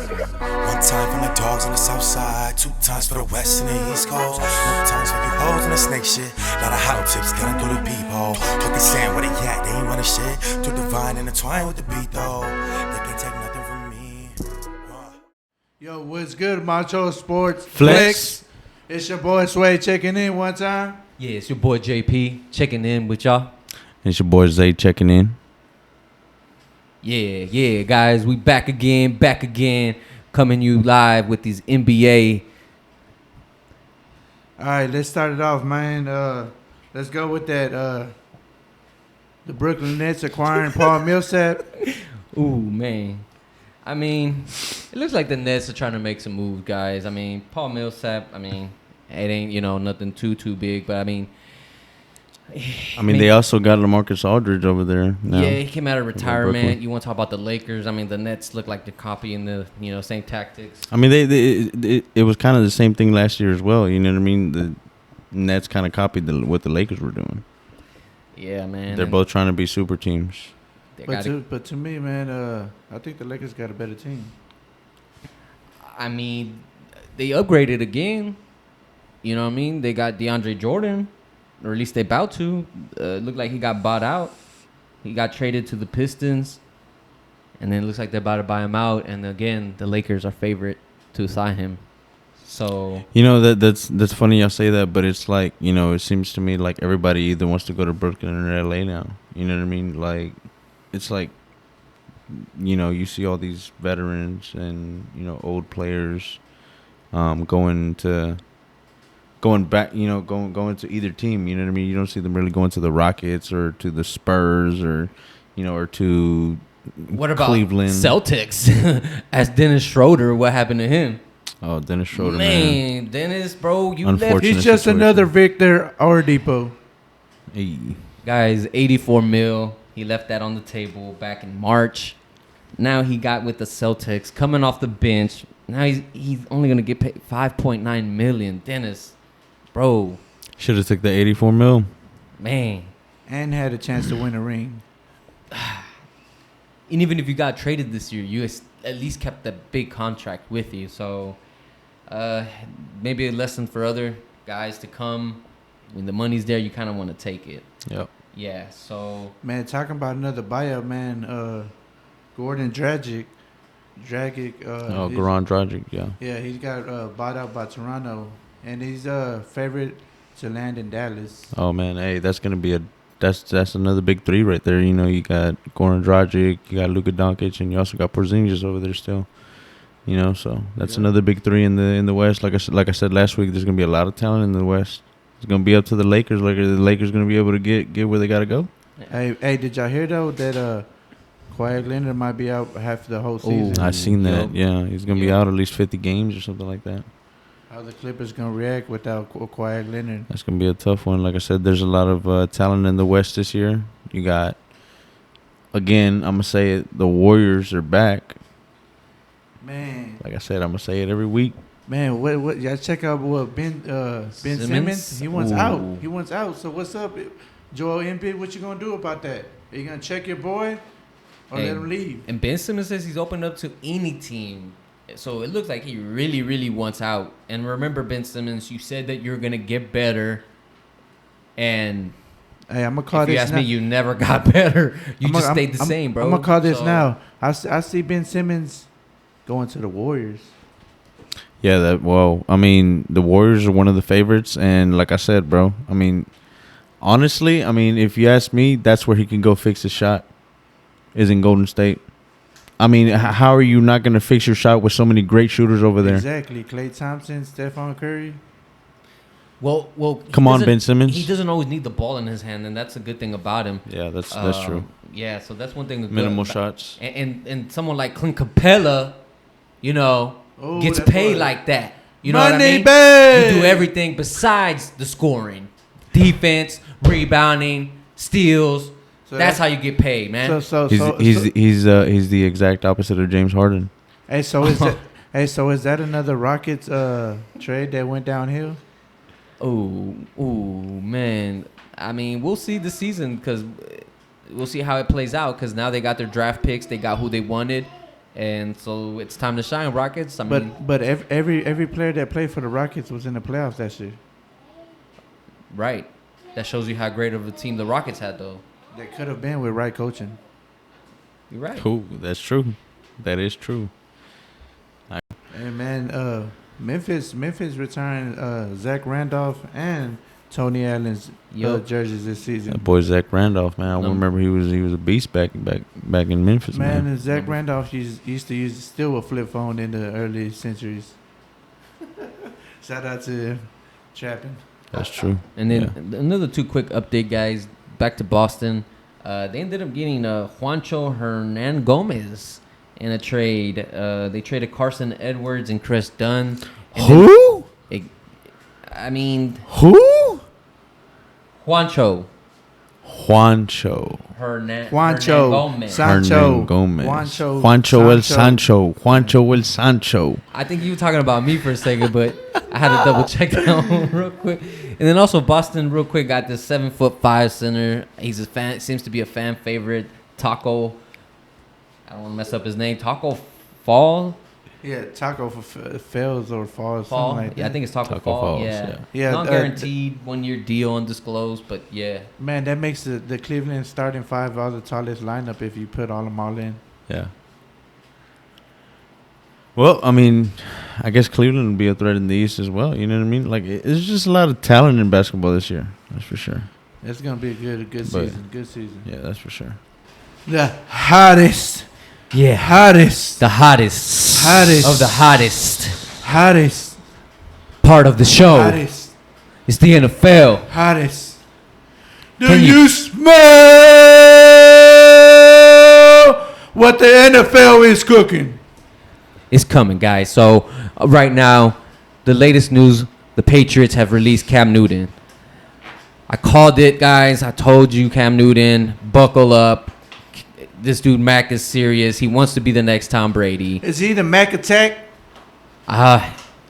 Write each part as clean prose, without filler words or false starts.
One time from the dogs on the south side, 2 times for the west and the east coast. 1 times for you hoes and the snake shit. Lot of hollow tips getting through the peephole. What they saying, where they at? They ain't running shit. Too divine and entwined with the beat though. They can't take nothing from me. Yo, what's good, Macho Sports Flex? It's your boy Sway checking in one time. Yeah, it's your boy JP checking in with y'all. It's your boy Zay checking in. Yeah, guys, we back again, coming you live with these NBA. All right, let's start it off, man. Let's go with that. The Brooklyn Nets acquiring Paul Millsap. Ooh, man. I mean, it looks like the Nets are trying to make some moves, guys. I mean, Paul Millsap, it ain't, nothing too big, but they also got LaMarcus Aldridge over there now. Yeah, he came out of retirement. You want to talk about the Lakers? The Nets look like they're copying the, same tactics. It was kind of the same thing last year as well. You know what I mean? The Nets kind of copied what the Lakers were doing. Yeah, man. They're both trying to be super teams. But to me, man, I think the Lakers got a better team. They upgraded again. You know what I mean? They got DeAndre Jordan. Or at least they about to. Looked like he got bought out. He got traded to the Pistons. And then it looks like they're about to buy him out. And again, the Lakers are favorite to sign him. So that's funny y'all say that, but it's like, it seems to me like everybody either wants to go to Brooklyn or LA now. You know what I mean? Like, it's like, you see all these veterans and, old players going back, going to either team, you know what I mean? You don't see them really going to the Rockets or to the Spurs or to what about Cleveland. Celtics? As Dennis Schroeder, what happened to him? Oh, Dennis Schroeder, man. Dennis, bro, you left. He's just situation. another Victor Oladipo. Hey. Guys, $84 million. He left that on the table back in March. Now he got with the Celtics, coming off the bench. Now he's only gonna get paid $5.9 million. Dennis, bro, Should have took the $84 million. Man. And had a chance to win a ring. And even if you got traded this year, you at least kept that big contract with you. So maybe a lesson for other guys to come. When the money's there, you kind of want to take it. Yep. Yeah, so... Man, talking about another buyout, man, Gordon Dragic. Goran Dragic, yeah. Yeah, he's got bought out by Toronto, and he's favorite to land in Dallas. Oh man, hey, that's gonna be that's another big three right there. You got Goran Dragic, you got Luka Doncic, and you also got Porzingis over there still. So that's another big three in the West. Like I said last week, there's gonna be a lot of talent in the West. It's gonna be up to the Lakers. Like the Lakers gonna be able to get where they gotta go. Hey, did y'all hear though that Kawhi Leonard might be out half the whole season? I seen that. Yeah, he's gonna be out at least 50 games or something like that. How the Clippers gonna react without Kawhi Leonard? That's gonna be a tough one. Like I said, there's a lot of talent in the West this year. You got, again, I'm gonna say it. The Warriors are back. Man, like I said, I'm gonna say it every week. Man, what y'all check out what Ben Simmons? He wants out. He wants out. So what's up, Joel Embiid? What you gonna do about that? Are you gonna check your boy or let him leave? And Ben Simmons says he's opened up to any team. So it looks like he really, really wants out. And remember, Ben Simmons, you said that you're gonna get better. And hey, I'm gonna call this. If you ask me, you never got better. You just stayed the same, bro. I'm gonna call this now. I see Ben Simmons going to the Warriors. Yeah, the Warriors are one of the favorites, and like I said, bro, honestly, if you ask me, that's where he can go fix his shot, is in Golden State. How are you not going to fix your shot with so many great shooters over there? Exactly. Klay Thompson, Stephon Curry. Well. Come on, Ben Simmons. He doesn't always need the ball in his hand, and that's a good thing about him. Yeah, that's true. Yeah, so that's one thing. Minimal shots. And someone like Clint Capella, gets paid like that. You know what I mean? Bag. You do everything besides the scoring, defense, rebounding, steals. So that's how you get paid, man. He's the exact opposite of James Harden. Hey, so is that another Rockets trade that went downhill? Oh man. We'll see the season because we'll see how it plays out. Because now they got their draft picks, they got who they wanted. And so it's time to shine, Rockets. I mean, but every player that played for the Rockets was in the playoffs that year. right. That shows you how great of a team the Rockets had, though. They could have been with right coaching. You're right. Cool. That's true. That is true. And man, Memphis retiring Zach Randolph and Tony Allen's jerseys this season. That boy Zach Randolph, man. I remember he was a beast back in Memphis, man. And Zach Randolph used to use still a flip phone in the early centuries. Shout out to Chapin. That's true. And then another 2 quick update, guys. Back to Boston. They ended up getting Juancho Hernan Gomez in a trade. They traded Carson Edwards and Chris Dunn. And Who? Who? Juancho Hernan Gomez. Sancho. Hernan Gomez. Juancho El Sancho. I think you were talking about me for a second, but I had to double check that one real quick. And then also Boston, real quick, got this 7'5" center. He's a fan. Seems to be a fan favorite. Taco. I don't want to mess up his name. Taco Fall. Yeah, Taco fails or falls. Fall. Something like that. Yeah, I think it's Taco Fall. Falls, Yeah. Non guaranteed 1 year deal, undisclosed, but yeah. Man, that makes the Cleveland starting 5 all the tallest lineup if you put them all in. Yeah. Well, I mean, I guess Cleveland will be a threat in the East as well. You know what I mean? Like, it's just a lot of talent in basketball this year. That's for sure. It's gonna be a good season. Good season. Yeah, that's for sure. The hottest. Yeah. Hottest. The hottest. Hottest. Of the hottest Hottest. part of the show. Hottest. It's the NFL. Hottest. Do Can you smell what the NFL is cooking? It's coming, guys. So right now, the latest news, the Patriots have released Cam Newton. I called it, guys. I told you, Cam Newton, buckle up. This dude, Mac, is serious. He wants to be the next Tom Brady. Is he the Mac attack?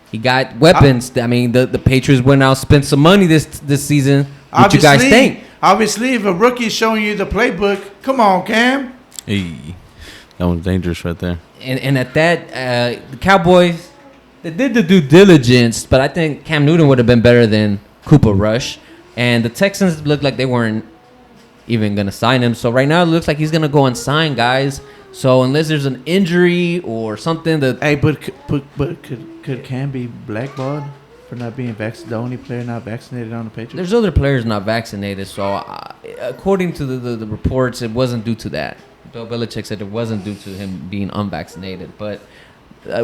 He got weapons. I mean, the Patriots went out, spent some money this season. What you guys think? Obviously, if a rookie's showing you the playbook, come on, Cam. Hey, that one's dangerous right there. And at that, the Cowboys, they did the due diligence, but I think Cam Newton would have been better than Cooper Rush. And the Texans looked like they weren't even going to sign him. So right now it looks like he's going to go and sign, guys. So unless there's an injury or something that... Hey, but could Cam be blackballed for not being vaccinated? The only player not vaccinated on the Patriots? There's other players not vaccinated. So according to the reports, it wasn't due to that. Bill Belichick said it wasn't due to him being unvaccinated. But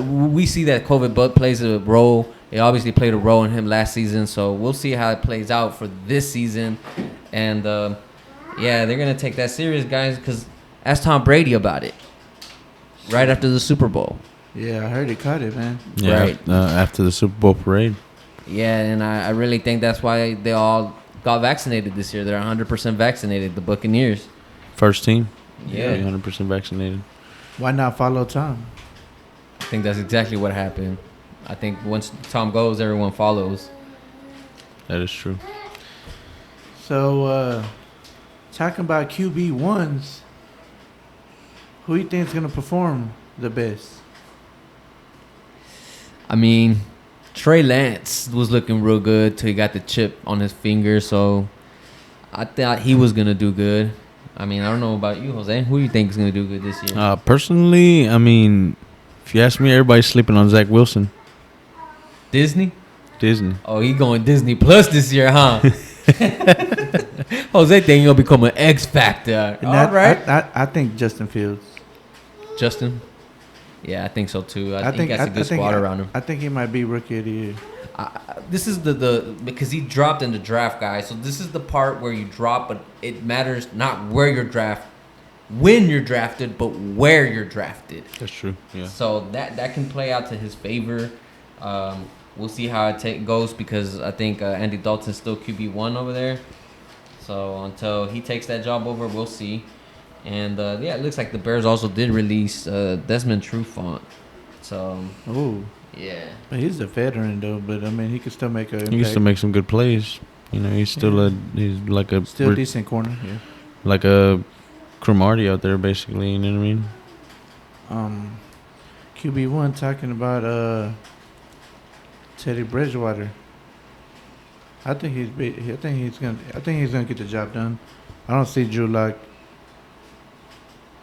we see that COVID plays a role. It obviously played a role in him last season. So we'll see how it plays out for this season. And, yeah, they're going to take that serious, guys, because ask Tom Brady about it right after the Super Bowl. Yeah, I heard he caught it, man. Yeah, Right. After the Super Bowl parade. Yeah, and I really think that's why they all got vaccinated this year. They're 100% vaccinated, the Buccaneers. First team. Yeah. 100% vaccinated. Why not follow Tom? I think that's exactly what happened. I think once Tom goes, everyone follows. That is true. So, talking about QB1s, who you think is going to perform the best? I mean, Trey Lance was looking real good till he got the chip on his finger, so I thought he was going to do good. I mean, I don't know about you, Jose. Who do you think is going to do good this year? Personally, I mean, if you ask me, everybody's sleeping on Zach Wilson. Disney? Disney. Oh, he going Disney Plus this year, huh? Jose think he'll become an X Factor. And All right. I think Justin Fields. Justin? Yeah, I think so too. I think he has a good squad around him. I think he might be rookie of the year. This is the because he dropped in the draft, guys. So this is the part where you drop, but it matters not where you're drafted, when you're drafted, but where you're drafted. That's true. Yeah. So that can play out to his favor. We'll see how it goes because I think Andy Dalton's still QB1 over there. So until he takes that job over, we'll see. And yeah, it looks like the Bears also did release Desmond Trufant. So yeah, but he's a veteran though. But I mean, he can still make a. He used to make some good plays. You know, he's still he's like a still decent corner. Yeah, like a Cromartie out there, basically. You know what I mean? QB1 talking about Teddy Bridgewater. I think he's gonna get the job done. I don't see Drew Lock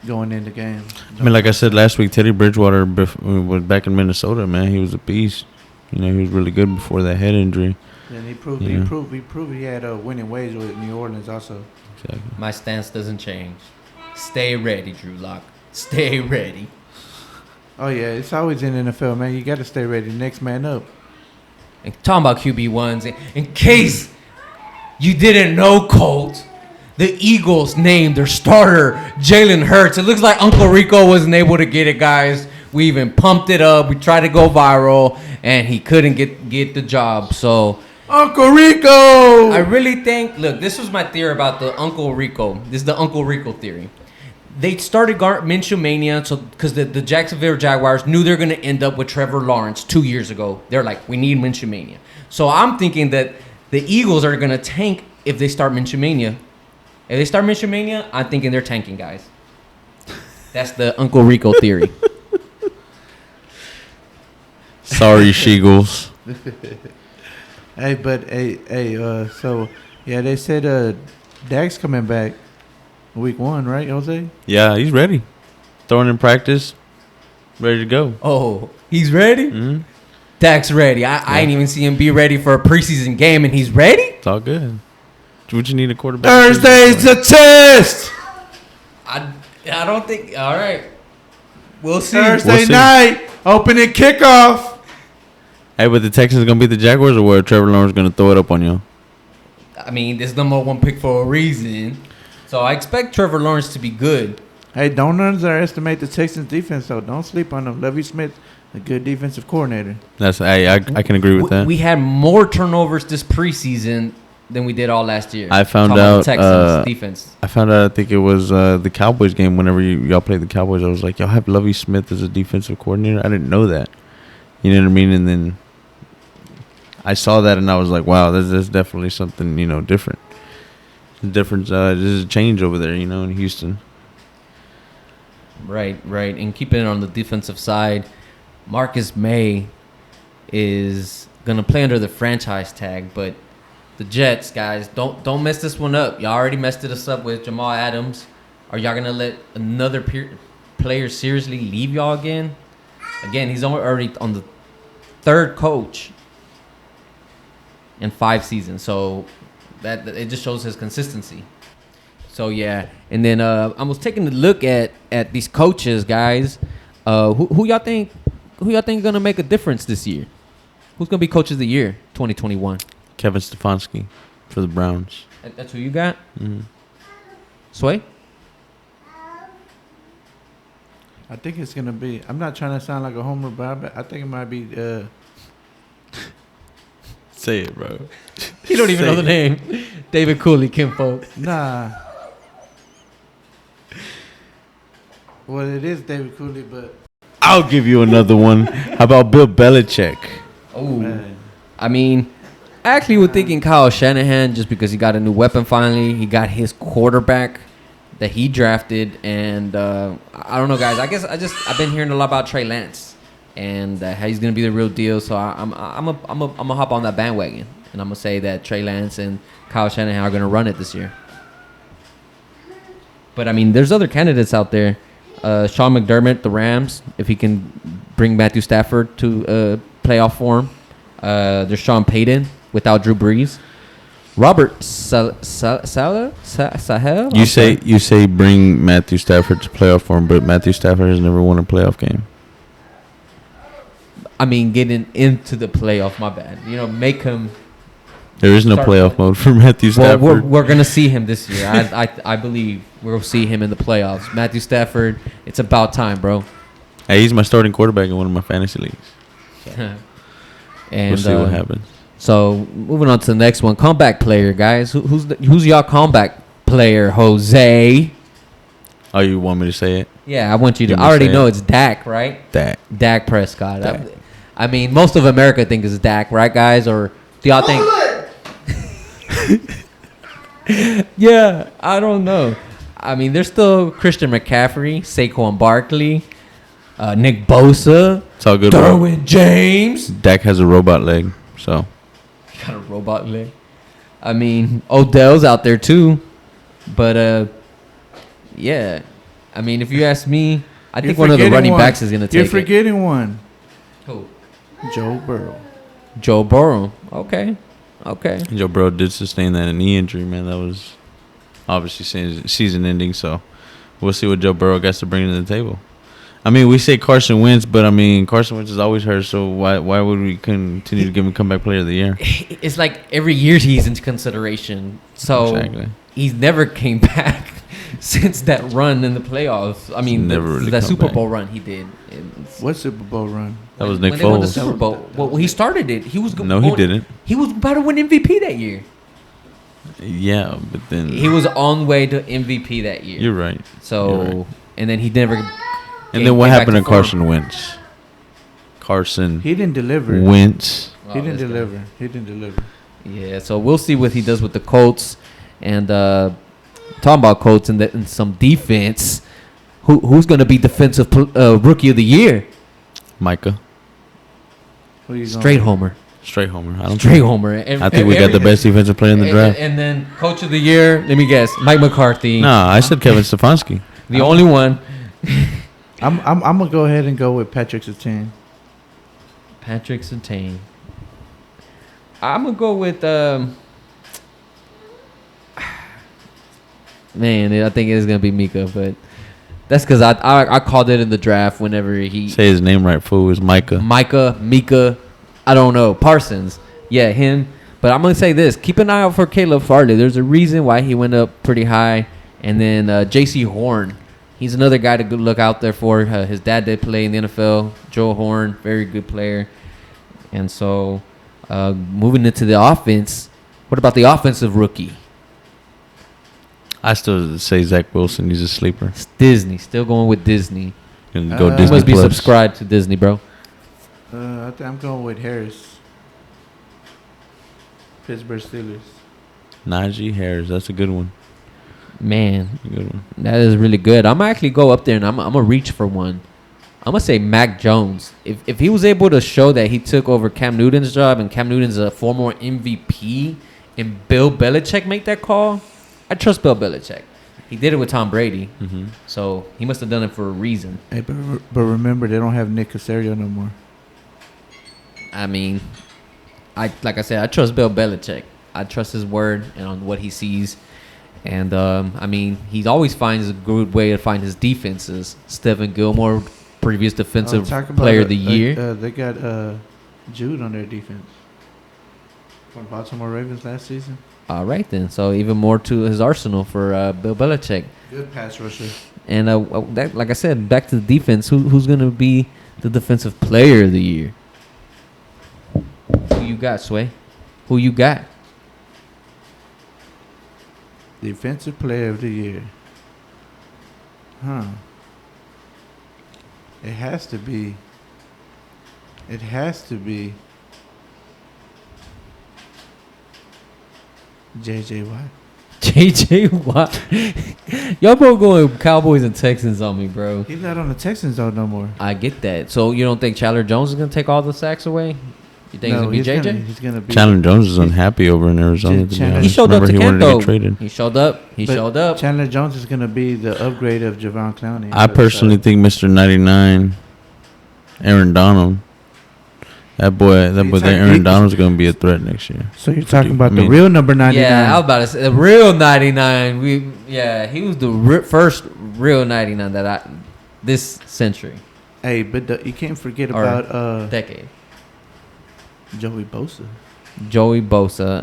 going in the game. I mean, like I said last week, Teddy Bridgewater was back in Minnesota. Man, he was a beast. You know, he was really good before that head injury. And he proved he had winning ways with New Orleans also. Exactly. My stance doesn't change. Stay ready, Drew Lock. Stay ready. Oh yeah, it's always in the NFL, man. You got to stay ready. Next man up. And talking about QB1s, in case you didn't know, Colt, the Eagles named their starter Jalen Hurts. It looks like Uncle Rico wasn't able to get it, guys. We even pumped it up. We tried to go viral, and he couldn't get the job. So Uncle Rico! I really think, look, this was my theory about the Uncle Rico. This is the Uncle Rico theory. They started Minshew Mania because the Jacksonville Jaguars knew they're going to end up with Trevor Lawrence 2 years ago. They're like, we need Minshew Mania. So I'm thinking that the Eagles are going to tank if they start Minshew Mania. If they start Minshew Mania, I'm thinking they're tanking, guys. That's the Uncle Rico theory. Sorry, Sheagles. So yeah, they said Dak's coming back week 1, right, Jose? Yeah, he's ready. Throwing in practice, ready to go. Oh, he's ready? Mm-hmm. Dak's ready. I ain't even see him be ready for a preseason game, and he's ready? It's all good. What you need a quarterback? Thursday's the test. I don't think. All right, we'll see. Thursday night, opening kickoff. Hey, but the Texans gonna beat the Jaguars, or what? Trevor Lawrence gonna throw it up on you? I mean, this is number 1 pick for a reason. So I expect Trevor Lawrence to be good. Hey, don't underestimate the Texans defense, though. Don't sleep on them. Lovie Smith, a good defensive coordinator. I can agree with that. We had more turnovers this preseason than we did all last year. I found Talking about out the Texans defense. I found out. I think it was the Cowboys game. Whenever y'all played the Cowboys, I was like, y'all have Lovie Smith as a defensive coordinator. I didn't know that. You know what I mean? And then I saw that, and I was like, wow, that's definitely something different. Difference. There's a change over there, in Houston. Right. And keeping it on the defensive side, Marcus May is gonna play under the franchise tag, but the Jets, guys, don't mess this one up. Y'all already messed us up with Jamal Adams. Are y'all gonna let another player seriously leave y'all again? Again, he's already on the 3rd coach in 5 seasons, so that it just shows his consistency. So yeah, and then I was taking a look at these coaches, guys. Who y'all think gonna make a difference this year? Who's gonna be coach of the year 2021? Kevin Stefanski for the Browns. That's who you got? Mm-hmm. Sway? I think it's going to be, I'm not trying to sound like a homer, but I think it might be, Say it, bro. You don't even know the name. David Cooley, Kinfolk. nah. Well, it is David Cooley, but. I'll give you another one. How about Bill Belichick? Oh, Man. I mean, I actually was thinking Kyle Shanahan just because he got a new weapon finally. He got his quarterback that he drafted, and I don't know, guys. I guess I've been hearing a lot about Trey Lance and how he's gonna be the real deal. So I'm gonna hop on that bandwagon, and I'm gonna say that Trey Lance and Kyle Shanahan are gonna run it this year. But I mean, there's other candidates out there. Sean McDermott, the Rams, if he can bring Matthew Stafford to playoff form. There's Sean Payton without Drew Brees. Robert Sahel. You say bring Matthew Stafford to playoff form, but Matthew Stafford has never won a playoff game. I mean, getting into the playoff. My bad. Make him. There is no playoff mode for Matthew Stafford. Well, we're gonna see him this year. I believe we'll see him in the playoffs. Matthew Stafford. It's about time, bro. Hey, he's my starting quarterback in one of my fantasy leagues. And we'll see what happens. So moving on to the next one, comeback player, guys. Who's y'all comeback player, Jose? Oh, you want me to say it? Yeah, I want you to. You I already say know it. it's Dak, right? Dak Prescott. Dak. I mean, most of America think it's Dak, right, guys? Or do y'all think? Yeah, I don't know. I mean, there's still Christian McCaffrey, Saquon Barkley, Nick Bosa. It's all good. Bro. Derwin James. Dak has a robot leg, so. Got a robot leg. I mean, Odell's out there too. But, yeah. I mean, if you ask me, I think one of the running backs is going to take it. You're forgetting one. Who? Joe Burrow. Joe Burrow. Okay. Joe Burrow did sustain that knee injury, man. That was obviously season ending, so we'll see what Joe Burrow gets to bring to the table. I mean, we say Carson Wentz, but I mean, Carson Wentz is always hurt, so why would we continue to give him comeback player of the year? It's like every year he's in consideration. So exactly. He's never came back since that run in the playoffs. I mean, that Super Bowl run he did. What Super Bowl run? That was Nick when they won the Foles. Super Bowl. Well, he started it. He was No, he didn't. He was about to win MVP that year. Yeah, but then He was on way to MVP that year. You're right. So, You're right. And then he never. And then what happened to Carson Wentz? Carson. He didn't deliver. Wentz. He didn't deliver. He didn't deliver. Yeah, so we'll see what he does with the Colts. And talking about Colts and some defense, who's going to be defensive rookie of the year? Micah. Straight homer. Straight homer. Straight homer. I think we got the best defensive player in the draft. And then coach of the year, let me guess, Mike McCarthy. No, I said Kevin Stefanski. The only one. I'm gonna go ahead and go with Patrick Surtain. Patrick Surtain. I'm gonna go with man, I think it's gonna be Mika, but that's because I called it in the draft whenever he say his name right, fool. Is Micah. Mika, I don't know, Parsons. Yeah, him. But I'm gonna say this: keep an eye out for Caleb Farley. There's a reason why he went up pretty high. And then Jaycee Horn. He's another guy to look out there for. His dad did play in the NFL. Joe Horn, very good player. And so, moving into the offense, what about the offensive rookie? I still say Zach Wilson. He's a sleeper. It's Disney. Still going with Disney. Gonna go You Disney must be Plus. subscribed to Disney, bro. I'm going with Harris. Pittsburgh Steelers. Najee Harris. That's a good one. Man, A good one. that is really good. I'm actually go up there and I'm gonna reach for one. I'm gonna say Mac Jones. If he was able to show that he took over Cam Newton's job and Cam Newton's a former MVP and Bill Belichick make that call, I trust Bill Belichick. He did it with Tom Brady, so he must have done it for a reason. Hey, but remember, they don't have Nick Casario no more. I mean, like I said, I trust Bill Belichick. I trust his word and on what he sees. And, I mean, he always finds a good way to find his defenses. Stephen Gilmore, previous defensive player of the year. They got Jude on their defense from Baltimore Ravens last season. All right, then. So even more to his arsenal for Bill Belichick. Good pass rusher. And, like I said, back to the defense. Who's going to be the defensive player of the year? Who you got, Sway? Who you got? Defensive player of the year. It has to be. J.J. Watt. J.J. Watt. Y'all both going Cowboys and Texans on me, bro. He's not on the Texans though no more. I get that. So you don't think Chandler Jones is going to take all the sacks away? You think it's going to be J.J.? He's going to be. Chandler Jones is unhappy over in Arizona. He showed up to camp, though. He showed up. But Chandler Jones is going to be the upgrade of Javon Clowney. I personally think Mr. 99, Aaron Donald, that boy there, Aaron Donald's going to be a threat next year. So you're talking about the real number 99? Yeah, I was about to say the real 99. He was the first real 99 this century. Hey, but you can't forget about decade. Joey Bosa.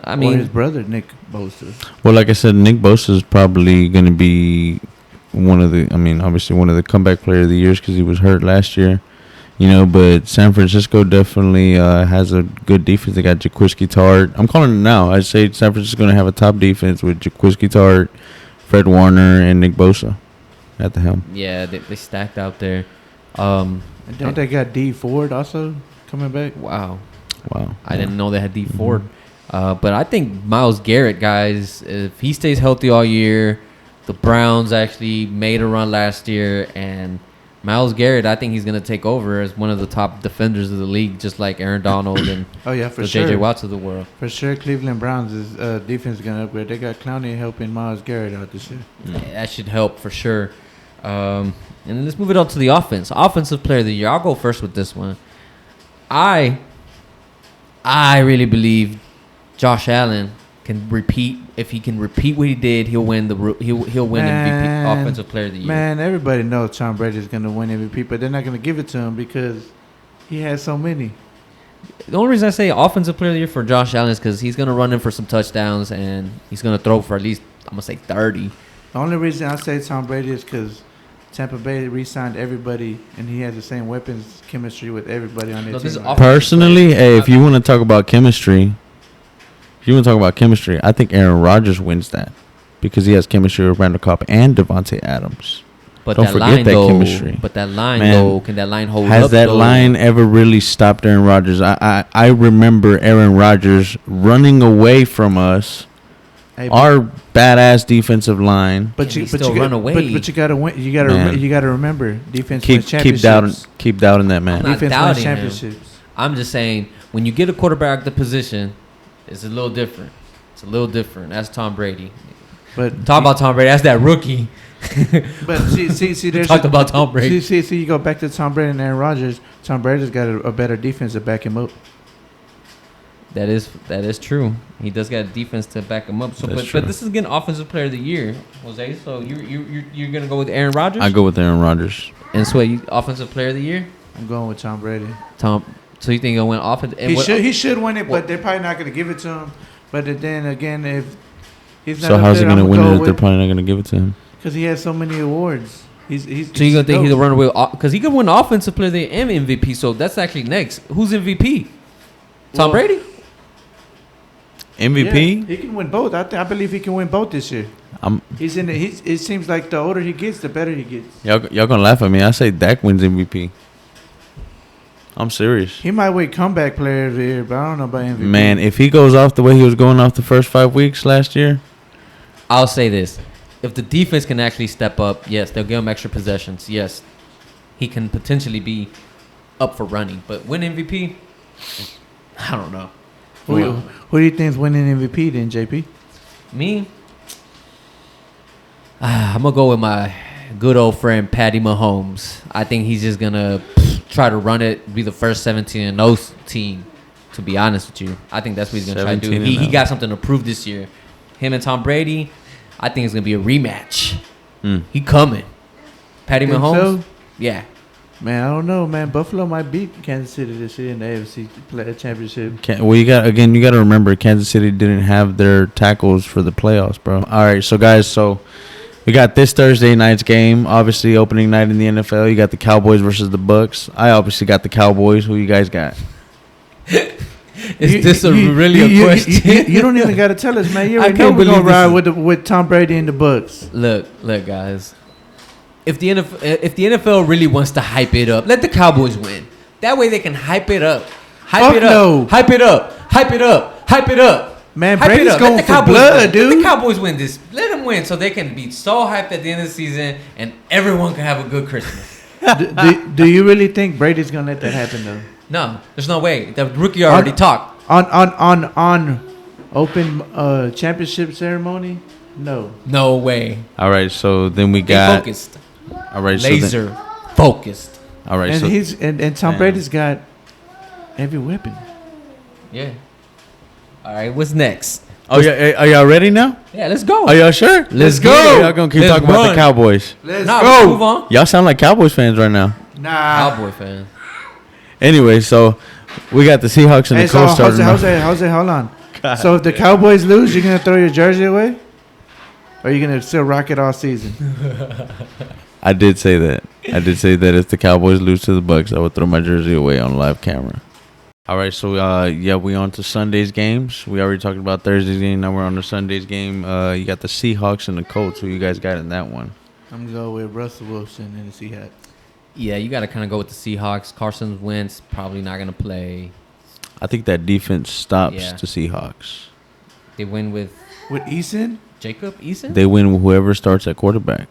I mean, or his brother Nick Bosa. Well, like I said, Nick Bosa is probably going to be obviously one of the comeback player of the years because he was hurt last year. But San Francisco definitely has a good defense. They got Jxxy.R. I'm calling it now. I'd say San Francisco's going to have a top defense with Jxxy.R, Fred Warner, and Nick Bosa at the helm. Yeah, they stacked out there. And don't they got D Ford also coming back? Wow. I Yeah. didn't know they had D Ford. But I think Myles Garrett, guys, if he stays healthy all year, the Browns actually made a run last year, and Myles Garrett, I think he's going to take over as one of the top defenders of the league, just like Aaron Donald and Oh yeah, for the sure. J.J. Watts of the world. For sure, Cleveland Browns' defense is gonna upgrade. They got Clowney helping Myles Garrett out this year. That should help for sure. And then let's move it on to the offense. Offensive player of the year. I'll go first with this one. I really believe Josh Allen can repeat. If he can repeat what he did, he'll win he'll win MVP, offensive player of the year. Man, everybody knows Tom Brady's gonna win MVP, but they're not gonna give it to him because he has so many. The only reason I say offensive player of the year for Josh Allen is because he's gonna run in for some touchdowns and he's gonna throw for at least, I'm gonna say 30. The only reason I say Tom Brady is because Tampa Bay re-signed everybody, and he has the same weapons chemistry with everybody on their Look, this team. is Personally, hey, if you want to talk about chemistry, I think Aaron Rodgers wins that because he has chemistry with Randall Cobb and Devontae Adams. But Don't that forget line, that though, chemistry. But that line, Man, though, can that line hold up? Has that though? line ever really stopped Aaron Rodgers? I remember Aaron Rodgers running away from us, Hey, our badass defensive line. but Can you he but still you run got, away? But you gotta win. You Man. gotta remember defense Keep wins championships. doubting that man. I'm not Defense doubting wins him. championships. I'm just saying, when you get a quarterback at the position, it's a little different. It's a little different. That's Tom Brady. But Talk about Tom Brady. That's that rookie. But see, there's Talked about Tom Brady. See, you go back to Tom Brady and Aaron Rodgers. Tom Brady's got a better defense to back him up. That is true. He does got a defense to back him up. So, That's but true. this is again offensive player of the year, Jose. So you're gonna go with Aaron Rodgers? I go with Aaron Rodgers. And so you offensive player of the year, I'm going with Tom Brady. Tom. So you think he'll win offense? He should win it, what- but they're probably not going to give it to him. But then again, if he's not So up how's he there, going to I'm win gonna it go if they're with- probably not going to give it to him? Because he has so many awards. So you gonna think he'll run away? Because he could win offensive player of the year and MVP. So that's actually next. Who's MVP? Tom Well, Brady. MVP? Yeah, he can win both. I believe he can win both this year. He's in. It seems like the older he gets, the better he gets. Y'all gonna laugh at me. I say Dak wins MVP. I'm serious. He might win comeback player of the year, but I don't know about MVP. Man, if he goes off the way he was going off the first 5 weeks last year, I'll say this: if the defense can actually step up, yes, they'll give him extra possessions. Yes, he can potentially be up for running. But win MVP, I don't know. Who do you think's winning MVP then, JP? Me, I'm gonna go with my good old friend Patty Mahomes. I think he's just gonna try to run it, be the first 17-0 team. To be honest with you, I think that's what he's gonna try to do. 17-0. He got something to prove this year. Him and Tom Brady, I think it's gonna be a rematch. He coming. Patty Think Mahomes, so? yeah. Man, I don't know, man. Buffalo might beat Kansas City this year in the AFC championship. well, you got to remember Kansas City didn't have their tackles for the playoffs, bro. All right, so guys, we got this Thursday night's game, obviously opening night in the NFL. You got the Cowboys versus the Bucks. I obviously got the Cowboys. Who you guys got? Is this really a question? You don't even got to tell us, man. You I already know can't we're gonna believe ride with Tom Brady and the Bucks. Look, guys. If the NFL really wants to hype it up, let the Cowboys win. That way they can hype it up. Hype it up. No. Hype it up. Hype it up. Hype it up. Man, Hype it Brady's up. going Let the for Cowboys blood, win. dude. Let the Cowboys win this. Let them win so they can be so hyped at the end of the season and everyone can have a good Christmas. do you really think Brady's gonna let that happen though? No, there's no way. The rookie already talked. On open championship ceremony? No. No way. All right, so then we They got. focused. All right, Laser focused. All right, And so and Tom Man. Brady's got every weapon. Yeah. All right, what's next? are y'all ready now? Yeah, let's go. Are y'all sure? Let's go. Y'all gonna keep Let's talking about the run. Cowboys? Let's Nah, move on. Y'all sound like Cowboys fans right now. Nah. Cowboy fan. Anyway, so we got the Seahawks and Hey, the so Colts starting. Jose, hold on. So if the Cowboys lose, you're gonna throw your jersey away, or are you gonna still rock it all season? I did say that. If the Cowboys lose to the Bucks, I would throw my jersey away on live camera. All right, so we on to Sunday's games. We already talked about Thursday's game. Now we're on to Sunday's game. You got the Seahawks and the Colts. Who you guys got in that one? I'm gonna go with Russell Wilson and the Seahawks. Yeah, you got to kind of go with the Seahawks. Carson Wentz probably not going to play. I think that defense stops Yeah. the Seahawks. They win with With Eason? Jacob Eason? They win with whoever starts at quarterback.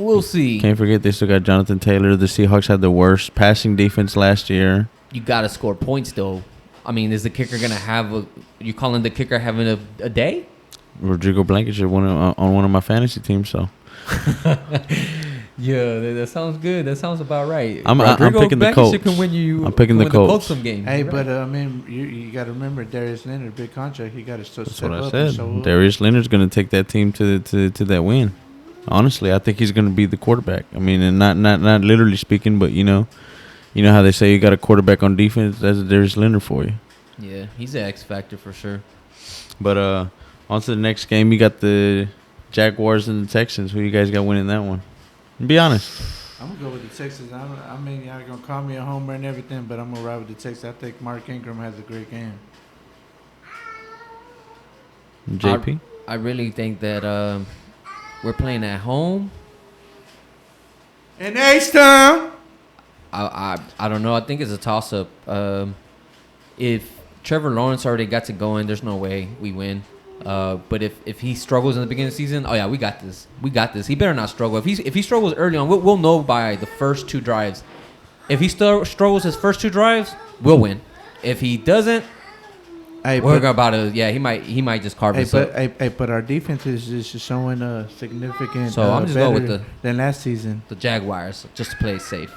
We'll see. Can't forget they still got Jonathan Taylor. The Seahawks had the worst passing defense last year. You got to score points, though. I mean, is the kicker going to have a... You calling the kicker having a day? Rodrigo Blankenship won on one of my fantasy teams, so... Yeah, that sounds good. That sounds about right. I'm picking the Colts. Can win you, I'm picking the Colts. Some games. Hey, right. but I mean, you got to remember Darius Leonard, big contract. He got to step That's what up. I And said. show up. Darius Leonard's going to take that team to that win. Honestly, I think he's going to be the quarterback. I mean, and not literally speaking, but you know how they say you got a quarterback on defense. That's Darius Leonard for you. Yeah, he's an X factor for sure. But on to the next game. You got the Jaguars and the Texans. Who you guys got winning that one? Be honest. I'm going to go with the Texans. I mean, y'all going to call me a homer and everything, but I'm going to ride with the Texans. I think Mark Ingram has a great game. JP? I really think that we're playing at home. In H-Town. I don't know. I think it's a toss-up. If Trevor Lawrence already got it going, there's no way we win. But if he struggles in the beginning of the season, oh yeah, we got this. We got this. He better not struggle. If he struggles early on, we'll know by the first 2 drives. If he struggles his first 2 drives, we'll win. If he doesn't, we're about to. Yeah, he might just carve us up. But our defense is just showing a significant. So I'm just going with than last season. The Jaguars, just to play it safe.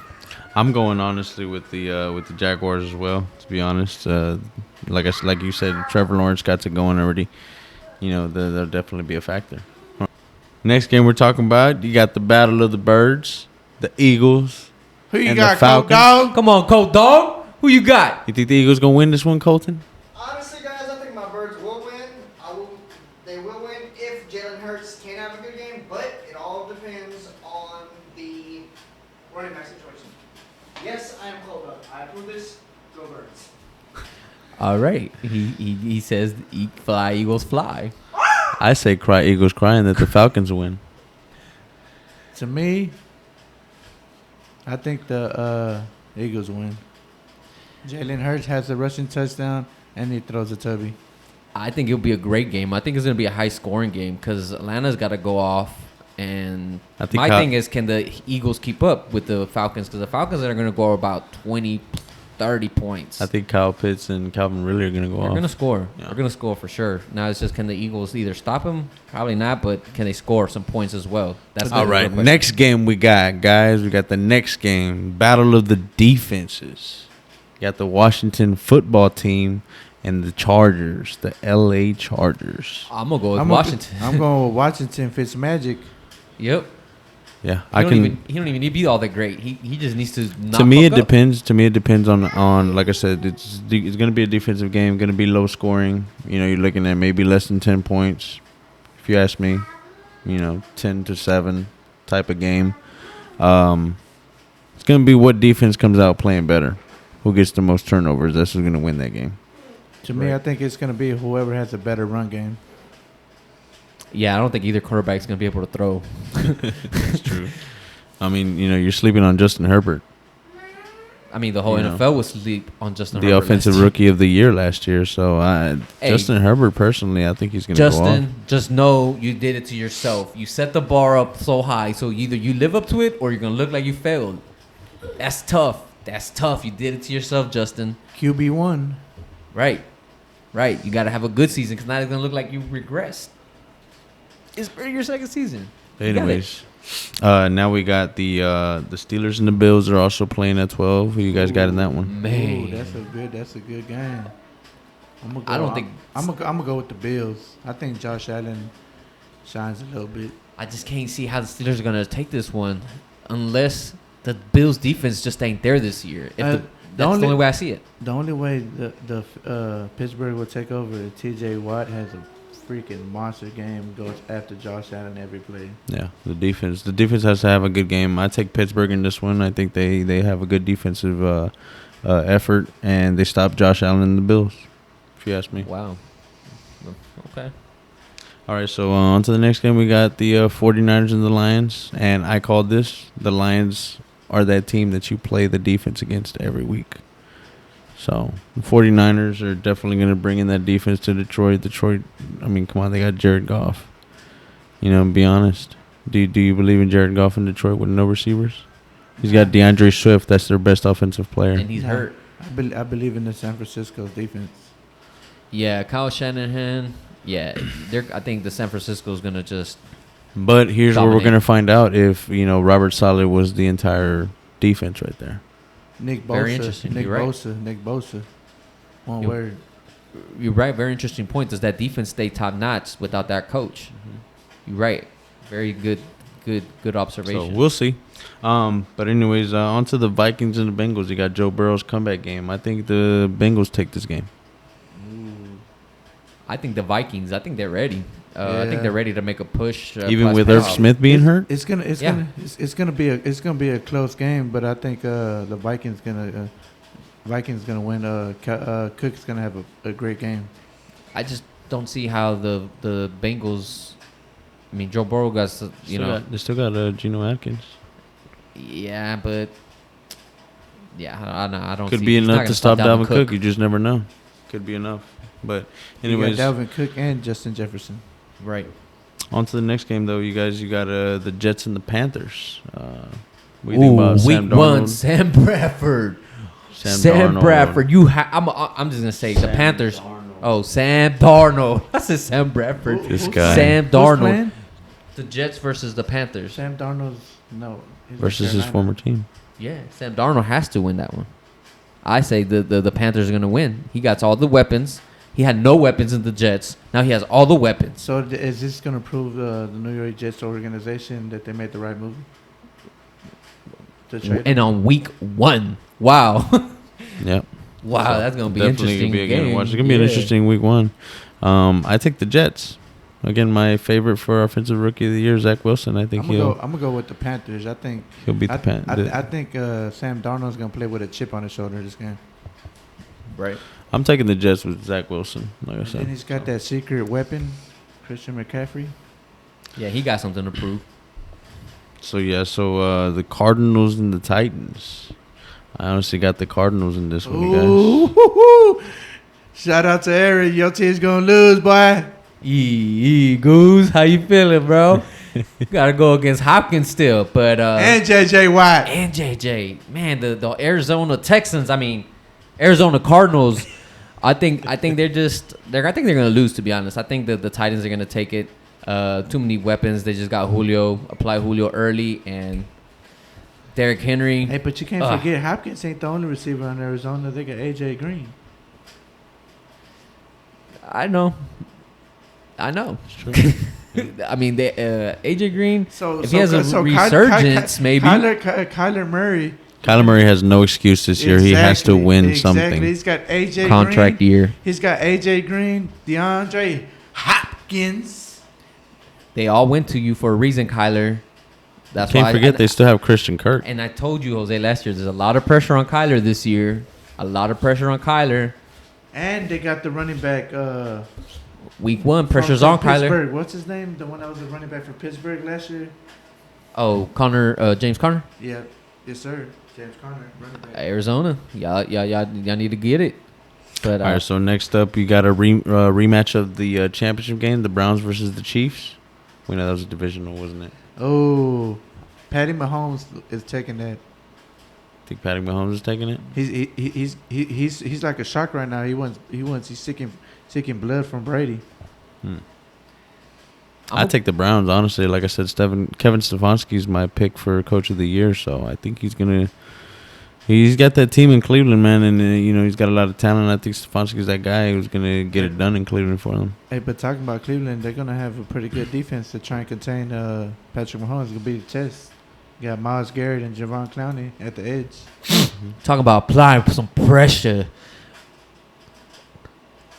I'm going honestly with the Jaguars as well. To be honest, like you said, Trevor Lawrence got it going already. You know, there'll definitely be a factor. Next game we're talking about, you got the Battle of the Birds, the Eagles. Who you and got, the Falcons. Colt Dog? Come on, Colt Dog. Who you got? You think the Eagles gonna win this one, Colton? Honestly, guys, I think my Birds will win. They will win if Jalen Hurts can have a good game, but it all depends on the running back situation. Yes, I am Colt Dog. I approve this. Go Birds. All right. He says, "Fly Eagles fly." I say cry Eagles crying that the Falcons win. To me, I think the Eagles win. Jalen Hurts has a rushing touchdown, and he throws a tubby. I think it'll be a great game. I think it's going to be a high-scoring game because Atlanta's got to go off. And my thing is, can the Eagles keep up with the Falcons? Because the Falcons are going to go about 20, 30 points. I think Kyle Pitts and Calvin Ridley are going to go off. They're going to score. Yeah. They're going to score for sure. Now it's just, can the Eagles either stop them? Probably not, but can they score some points as well? That's all right. Next game we got, guys. We got the next game. Battle of the defenses. You got the Washington football team and the Chargers, the L.A. Chargers. I'm going to go with Washington. I'm going with Washington Fitzmagic. Yep. Yeah, He don't even need to be all that great. He just needs to not to me, it fuck up. depends. To me, it depends on like I said, it's going to be a defensive game, going to be low scoring. You know, you're looking at maybe less than 10 points. If you ask me, 10-7 type of game. It's going to be what defense comes out playing better. Who gets the most turnovers? That's who's going to win that game. To me, I think it's going to be whoever has a better run game. Yeah, I don't think either quarterback's going to be able to throw. That's true. I mean, you're sleeping on Justin Herbert. I mean, the whole NFL was sleep on Justin the Herbert. The offensive rookie of the year last year. So, Justin Herbert, personally, I think he's going to go off. Justin, just know you did it to yourself. You set the bar up so high, so either you live up to it or you're going to look like you failed. That's tough. That's tough. You did it to yourself, Justin. QB1. Right. You got to have a good season because now it's going to look like you regressed. It's your second season. Anyways, now we got the Steelers and the Bills are also playing at 12. Who you guys got in that one? Man, Ooh, that's a good game. I'm gonna go with the Bills. I think Josh Allen shines a little bit. I just can't see how the Steelers are going to take this one unless the Bills defense just ain't there this year. That's the only way I see it. The only way the Pittsburgh will take over is T.J. Watt has a freaking monster game, goes after Josh Allen every play. Yeah, the defense has to have a good game. I take Pittsburgh in this one. I think they have a good defensive effort, and they stop Josh Allen and the Bills, if you ask me. Wow. Okay. All right, so on to the next game. We got the 49ers and the Lions, and I called this. The Lions are that team that you play the defense against every week. So the 49ers are definitely going to bring in that defense to Detroit. I mean, come on, they got Jared Goff. Be honest. Do you believe in Jared Goff in Detroit with no receivers? He's got DeAndre Swift. That's their best offensive player. And he's hurt. I believe in the San Francisco's defense. Yeah, Kyle Shanahan. Yeah, I think the San Francisco is gonna just. But here's where we're dominate. gonna find out if Robert Saleh was the entire defense right there. Nick Bosa. Very interesting. Nick You're right. Bosa. Nick Bosa. One You- word. You're right. Very interesting point. Does that defense stay top notch without that coach? You're right. Very good observation. So we'll see. But anyways, on to the Vikings and the Bengals. You got Joe Burrow's comeback game. I think the Bengals take this game. I think the Vikings. I think they're ready. I think they're ready to make a push. Even plus with Irv playoff. Smith being hurt. It's gonna be a close game, but I think the Vikings gonna win. Cook's gonna have a great game. I just don't see how the Bengals. I mean, Joe Burrow got They still got Geno Atkins. Yeah, but I don't. Could see, be he's not enough gonna to stop Dalvin Cook. Cook. You just never know. Could be enough. But anyways, You got Dalvin Cook and Justin Jefferson. Right. on to the next game though. You guys, you got the Jets and the Panthers. What do you think about week Sam one, Darnold? Sam Bradford. Sam Darnold. Bradford. I'm just gonna say the Panthers. Darnold. Oh, Sam Darnold. I said Sam Bradford. This guy. Sam Who's Darnold. playing? The Jets versus the Panthers. Sam Darnold's no. he's with Versus his Carolina. former team. Yeah, Sam Darnold has to win that one. I say the Panthers are gonna win. He got all the weapons. He had no weapons in the Jets. Now he has all the weapons. So is this gonna prove the New York Jets organization that they made the right move? To trade him? And on week one, wow, Yep. wow, So, that's gonna be definitely interesting. gonna be a game to game. watch. It's gonna be an Yeah. interesting week one. I take the Jets. Again, my favorite for offensive rookie of the year, Zach Wilson. I think I'm gonna go with the Panthers. I think he'll beat the Panthers. I think Sam Darnold's gonna play with a chip on his shoulder this game. Right. I'm taking the Jets with Zach Wilson. Like I And said, he's got that secret weapon, Christian McCaffrey. Yeah, he got something to prove. So the Cardinals and the Titans. I honestly got the Cardinals in this one, you guys. Ooh, shout out to Eric. Your team's gonna lose, boy. Goose, how you feeling, bro? Gotta go against Hopkins still, but And JJ Watt. and JJ, man, the Arizona Texans. I mean, Arizona Cardinals. I think they're gonna lose. To be honest, I think the Titans are gonna take it. Too many weapons. They just got Julio. Apply Julio early and Derrick Henry. Hey, but you can't Ugh. forget Hopkins ain't the only receiver on Arizona. They got AJ Green. I know. I mean, AJ Green. If he has a resurgence, maybe. Kyler Murray. Kyler Murray has no excuse this year. He has to win something. He's got AJ Contract Green. year. He's got AJ Green, DeAndre Hopkins. They all went to you for a reason, Kyler. That's Can't why forget they still have Christian Kirk. And I told you, Jose, last year, there's a lot of pressure on Kyler this year. A lot of pressure on Kyler. And they got the running back. Week one, from pressure's on Kyler. Pittsburgh. What's his name? The one that was the running back for Pittsburgh last year. Oh, James Conner, Yeah, yes sir. James Conner, running back. Arizona. Y'all need to get it. But All right, so next up, you got a rematch of the championship game, the Browns versus the Chiefs. We know that was a divisional, wasn't it? Oh, Patty Mahomes is taking that. Think Patty Mahomes is taking it? He's like a shark right now. He's seeking blood from Brady. I take the Browns, honestly. Like I said, Kevin Stefanski is my pick for Coach of the Year, so I think he's got that team in Cleveland, man, and he's got a lot of talent. I think Stefanski's that guy who's gonna get it done in Cleveland for them. Hey, but talking about Cleveland, they're gonna have a pretty good defense to try and contain Patrick Mahomes. It's gonna be the test. You got Myles Garrett and Javon Clowney at the edge. talking about applying some pressure.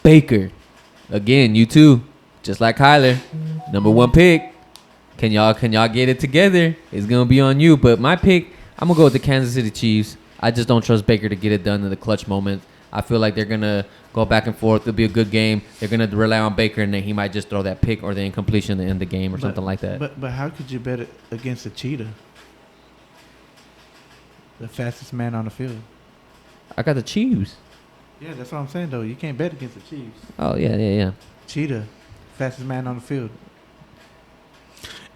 Baker, again, you too, just like Kyler, number one pick. Can y'all get it together? It's gonna be on you. But my pick, I'm gonna go with the Kansas City Chiefs. I just don't trust Baker to get it done in the clutch moment. I feel like they're gonna go back and forth. It'll be a good game. They're gonna rely on Baker, and then he might just throw that pick or the incompletion to end the game or something like that. But how could you bet it against a cheetah? The fastest man on the field. I got the Chiefs. Yeah, that's what I'm saying though. You can't bet against the Chiefs. Oh yeah. Cheetah, fastest man on the field.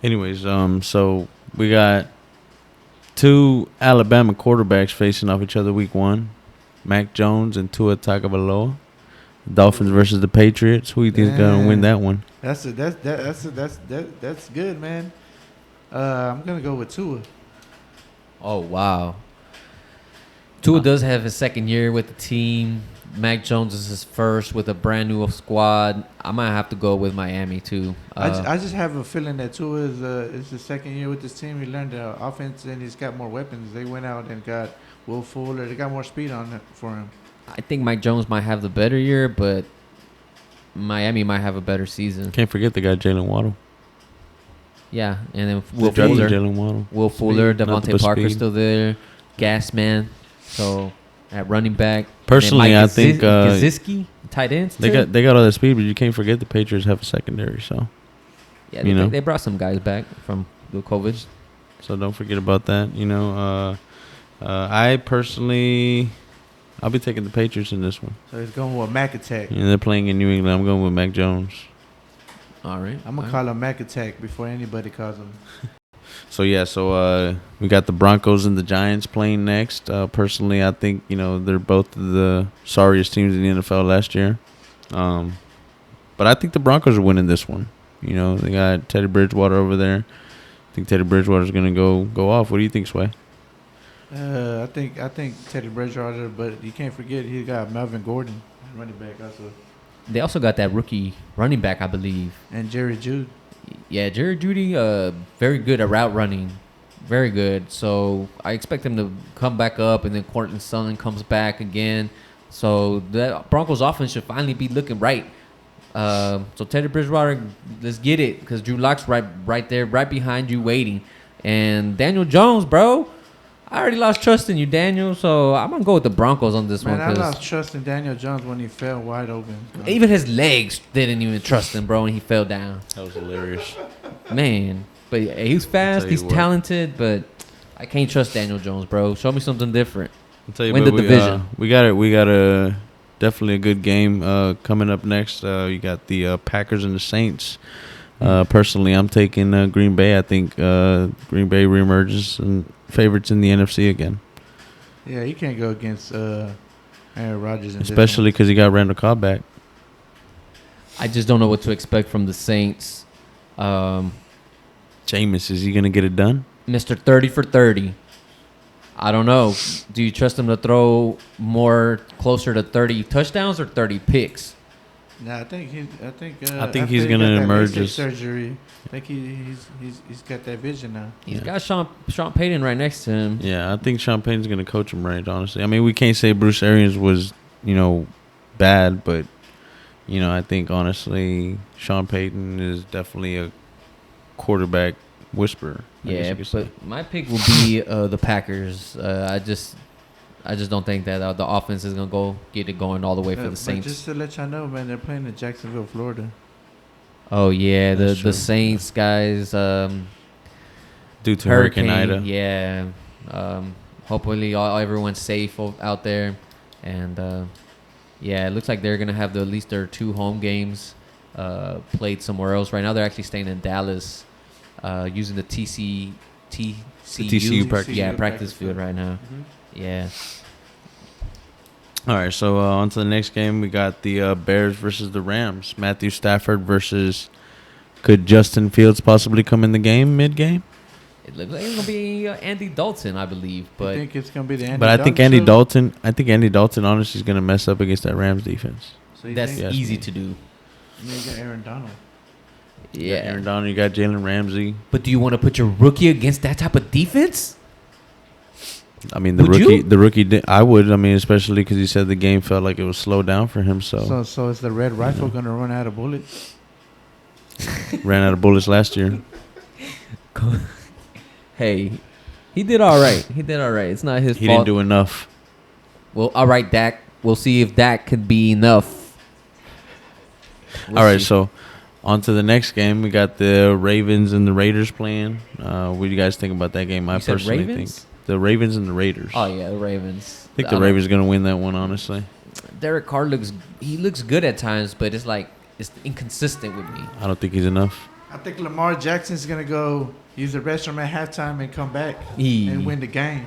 Anyways, so we got two Alabama quarterbacks facing off each other week 1. Mac Jones and Tua Tagovailoa. Dolphins versus the Patriots. Who you think is gonna win that one? That's good, man. I'm gonna go with Tua. Oh, wow. Tua does have his second year with the team. Mac Jones is his first with a brand new squad. I might have to go with Miami, too. I just have a feeling that Tua is his second year with this team. He learned the offense, and he's got more weapons. They went out and got Will Fuller. They got more speed on it for him. I think Mike Jones might have the better year, but Miami might have a better season. Can't forget the guy Jalen Waddle. Yeah, and then Will Drafted Fuller. Jalen Waddle. Will Fuller, Speed, nothing Devontae but Parker speed. still there. Gas man. So at running back. Personally, and then I think Gesicki, tight ends. they got all that speed, but you can't forget the Patriots have a secondary. So yeah, you know. they brought some guys back from the COVID. So don't forget about that. You know, I personally, I'll be taking the Patriots in this one. So he's going with Mac Attack. And they're playing in New England. I'm going with Mac Jones. All right. I'm gonna call him Mac Attack before anybody calls him. So we got the Broncos and the Giants playing next. Personally, I think they're both the sorriest teams in the NFL last year. But I think the Broncos are winning this one. They got Teddy Bridgewater over there. I think Teddy Bridgewater's gonna go off. What do you think, Sway? I think Teddy Bridgewater, but you can't forget he got Melvin Gordon, running back also, They also got that rookie running back, I believe. and Jerry Jude. Yeah, Jerry Jeudy, very good at route running. Very good. So I expect him to come back up, and then Courtland Sutton comes back again. So the Broncos offense should finally be looking right. So Teddy Bridgewater, let's get it, because Drew Lock's right there, right behind you waiting. And Daniel Jones, bro, I already lost trust in you, Daniel, so I'm going to go with the Broncos on this Man, one. I lost trust in Daniel Jones when he fell wide open. Even his legs didn't even trust him, bro, and he fell down. That was hilarious. Man, but yeah, he's fast, Tell you he's what. talented, but I can't trust Daniel Jones, bro. Show me something different. I'll tell you Win what, the division. We got a definitely a good game coming up next. You got the Packers and the Saints. Personally, I'm taking Green Bay. I think Green Bay reemerges and favorites in the NFC again. Yeah, you can't go against Aaron Rodgers, Especially because he got Randall Cobb back. I just don't know what to expect from the Saints. Jameis, is he gonna get it done? Mr. 30 for 30. I don't know. Do you trust him to throw more closer to 30 touchdowns or 30 picks? Nah, I think he's after gonna he got that emerge LASIK as- surgery. I think he's got that vision now. He's Yeah. got Sean Payton right next to him. Yeah, I think Sean Payton's gonna coach him right. Honestly, I mean, we can't say Bruce Arians was bad, but I think honestly Sean Payton is definitely a quarterback whisperer. I guess Yeah, you could say. but my pick will be the Packers. I just don't think that the offense is gonna get it going all the way for the But Saints. just to let y'all know, man, they're playing in Jacksonville, Florida. Oh yeah, That's the true. Saints guys. Due to Hurricane Ida. Yeah. Hopefully everyone's safe out there, and yeah, it looks like they're gonna have at least their 2 home games played somewhere else. Right now, they're actually staying in Dallas, using the TCU practice practice field right now. Yeah. All right, so on to the next game. We got the Bears versus the Rams. Matthew Stafford versus. Could Justin Fields possibly come in the game mid-game? It looks like it's gonna be Andy Dalton, I believe, I but think it's gonna be the Andy But I think Dalton Andy show? Dalton. I think Andy Dalton honestly is gonna mess up against that Rams defense. So you that's think, Yes, easy man. to do. you got Aaron Donald. You got Aaron Donald. You got Jalen Ramsey. But do you want to put your rookie against that type of defense? I mean, Would you? the rookie. I would. I mean, especially because he said the game felt like it was slowed down for him. So So is the Red Rifle gonna run out of bullets? ran out of bullets last year. Hey, he did all right. It's not his He fault. didn't do enough. Well, all right, Dak. We'll see if Dak could be enough. We'll All right, see. so on to the next game. We got the Ravens and the Raiders playing. What do you guys think about that game? I You said personally Ravens? think the Ravens and the Raiders. Oh yeah, the Ravens. I think the Ravens are gonna win that one. Honestly, Derek Carr looks good at times, but it's inconsistent with me. I don't think he's enough. I think Lamar Jackson's gonna go use the restroom at halftime and come back E. and win the game.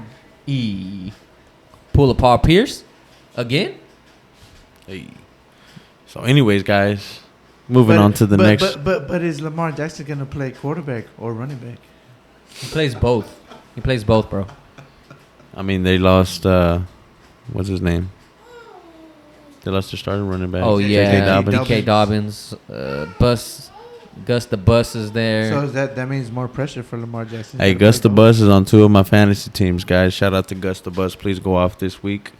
Pull a Paul Pierce again. Hey. So, anyways, guys, moving on to the next. But is Lamar Jackson gonna play quarterback or running back? He plays both. He plays both, bro. I mean, they lost. What's his name? They lost their starting running back. Oh yeah, Dobbins. DK Dobbins. Gus the Bus is there. So that means more pressure for Lamar Jackson. Hey, Gus the Bus is on 2 of my fantasy teams, guys. Shout out to Gus the Bus. Please go off this week.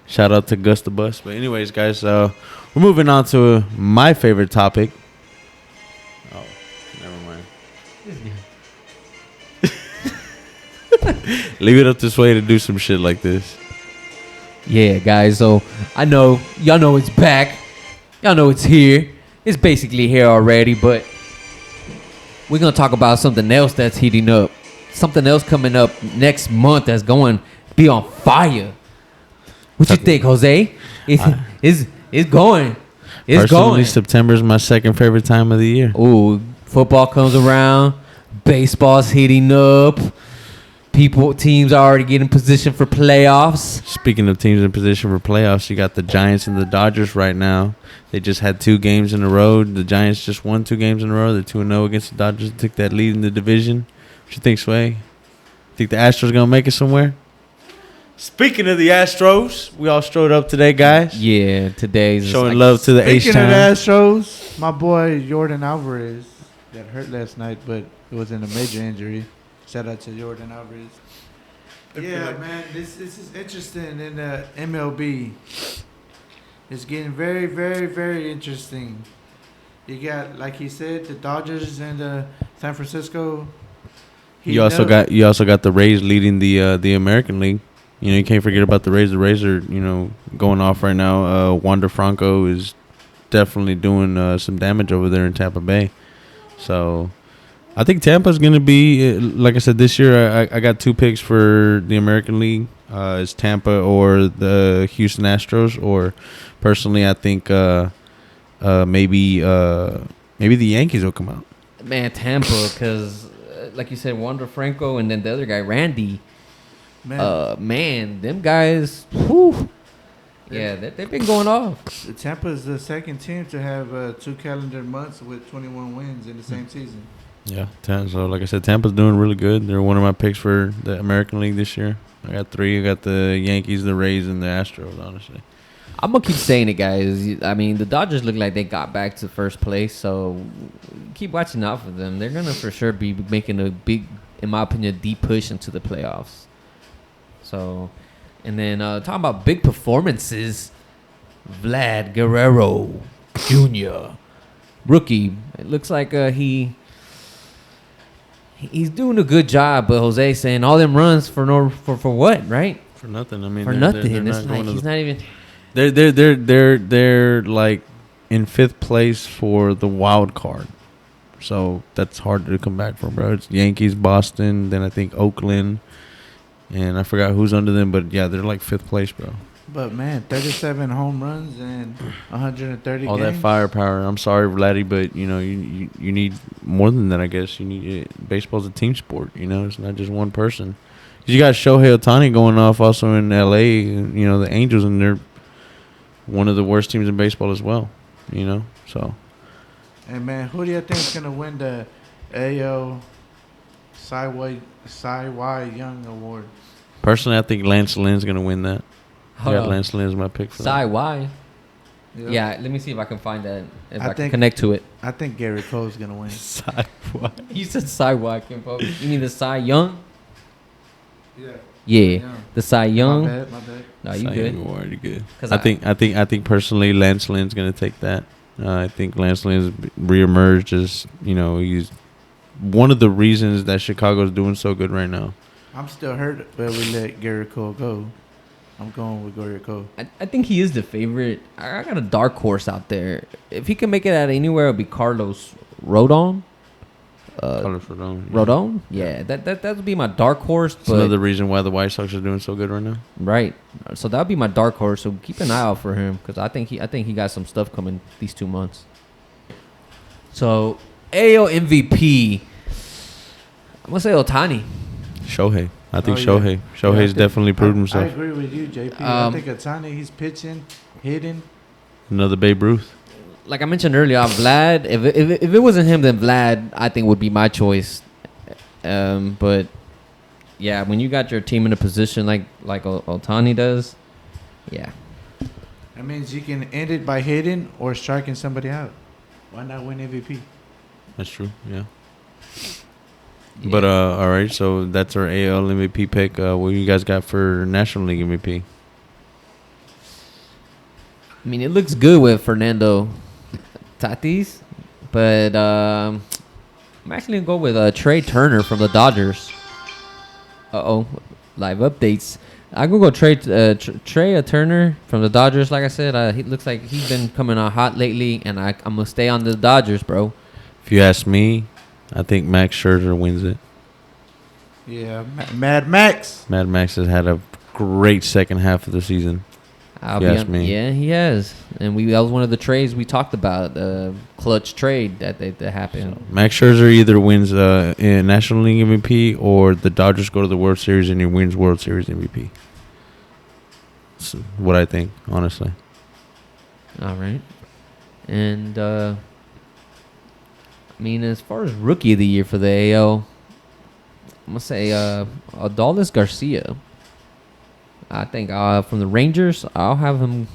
Shout out to Gus the Bus. But anyways, guys, we're moving on to my favorite topic. Oh, never mind. Leave it up to Sway to do some shit like this. Yeah, guys. So I know y'all know it's back. Y'all know it's here. It's basically here already, but we're gonna talk about something else that's heating up. Something else coming up next month that's going to be on fire. What you think, Jose? It's going. It's Personally, going. September is my second favorite time of the year. Ooh, football comes around. Baseball's heating up. Teams are already getting position for playoffs. Speaking of teams in position for playoffs, you got the Giants and the Dodgers right now. They just had 2 games in a row. The Giants just won 2 games in a row. They're 2-0 against the Dodgers. Took that lead in the division. What you think, Sway? Think the Astros gonna make it somewhere? Speaking of the Astros, we all strode up today, guys. Yeah, today's Showing love to the Speaking of H-Town. the Astros, my boy Jordan Alvarez got hurt last night, but it was in a major injury. Shout out to Jordan Alvarez. Yeah, man, this is interesting in the MLB. It's getting very, very, very interesting. You got, like he said, the Dodgers and San Francisco. You also got the Rays leading the American League. You know, you can't forget about the Rays. The Rays are, going off right now. Wander Franco is definitely doing some damage over there in Tampa Bay. So I think Tampa's going to be, like I said, this year I got 2 picks for the American League. It's Tampa or the Houston Astros. Or personally, I think maybe the Yankees will come out. Man, Tampa, because like you said, Wander Franco and then the other guy, Randy. Man, them guys, whew. Yeah, they've been going off. Tampa is the second team to have 2 calendar months with 21 wins in the same season. Yeah, so like I said, Tampa's doing really good. They're one of my picks for the American League this year. I got 3. I got the Yankees, the Rays, and the Astros, honestly. I'm going to keep saying it, guys. I mean, the Dodgers look like they got back to first place, so keep watching out for them. They're going to for sure be making a big, in my opinion, deep push into the playoffs. So, and then talking about big performances, Vlad Guerrero Jr. Rookie. It looks like he's doing a good job, but Jose saying all them runs for what, right? For nothing. I mean, For they're nothing. not It's going like to he's not even. They're like in 5th place for the wild card. So that's hard to come back from, bro. It's Yankees, Boston, then I think Oakland, and I forgot who's under them, but yeah, they're like 5th place, bro. But man, 37 home runs and 130 All games. that firepower. I'm sorry, Vladdy, but you need more than that. I guess you need baseball's a team sport. It's not just one person. You got Shohei Ohtani going off also in L.A. The Angels, and they're one of the worst teams in baseball as well. So. And man, who do you think is gonna win the AL Cy Young Award? Personally, I think Lance Lynn's gonna win that. I Hold got on. Lance Lynn as my pick for that. Cy Y. Yep. Yeah, let me see if I can find that. If I I can think- connect to it. I think Gary Cole's gonna win. You said Cy Y. You mean the Cy Young? Yeah. Yeah, the Cy Young. My bad. No, you good? You good. 'Cause I think personally, Lance Lynn's gonna take that. I think Lance Lynn's reemerged as he's one of the reasons that Chicago's doing so good right now. I'm still hurt, but we let Gary Cole go. I'm going with Gary Cole. I think he is the favorite. I got a dark horse out there. If he can make it out of anywhere, it'll be Carlos Rodon. Carlos Rodon. Rodon? Yeah, that would be my dark horse. That's But another reason why the White Sox are doing so good right now. right, so that would be my dark horse. So keep an eye out for him because I think he got some stuff coming these 2 months. So AL MVP. I'm gonna say Ohtani. Shohei. I think Oh, yeah. Shohei. Shohei's definitely proved I himself. agree with you, JP. I Um, think Ohtani, he's pitching, hitting. Another Babe Ruth. Like I mentioned earlier, Vlad. If it wasn't him, then Vlad, I think would be my choice. But yeah, when you got your team in a position like Ohtani does, yeah. That means you can end it by hitting or striking somebody out. Why not win MVP? That's true. Yeah. But all right. So that's our AL MVP pick. What you guys got for National League MVP? I mean, it looks good with Fernando Tatis, but I'm actually gonna go with Trey Turner from the Dodgers. Live updates. I'm gonna go Trey Turner from the Dodgers. Like I said, he looks like he's been coming out hot lately, and I'm gonna stay on the Dodgers, bro. If you ask me, I think Max Scherzer wins it. Yeah, Mad Max. Mad Max has had a great second half of the season. Ask me. Yeah, he has, and that was one of the trades we talked about, clutch trade that happened. Max Scherzer either wins in National League MVP or the Dodgers go to the World Series and he wins World Series MVP. That's what I think, honestly. All right, and I mean, as far as Rookie of the Year for the AL, I'm gonna say Adolis Garcia. I think from the Rangers, I'll have him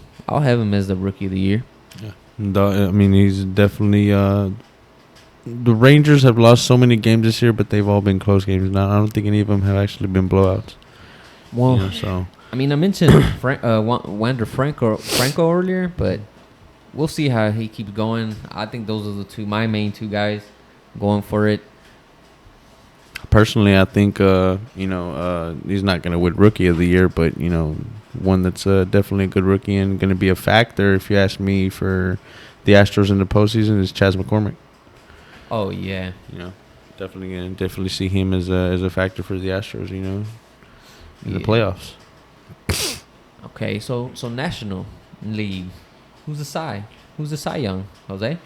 as the Rookie of the Year. Yeah. I mean, he's definitely. The Rangers have lost so many games this year, but they've all been close games. Now, I don't think any of them have actually been blowouts. Well, so I mean, I mentioned Wander Franco earlier, but we'll see how he keeps going. I think those are my main two guys going for it. personally, I think he's not going to win Rookie of the Year, but one that's definitely a good rookie and going to be a factor. If you ask me, for the Astros in the postseason, is Chas McCormick. Oh yeah, definitely see him as a factor for the Astros. In the playoffs. Okay, so National League, who's the Cy Young? Jose?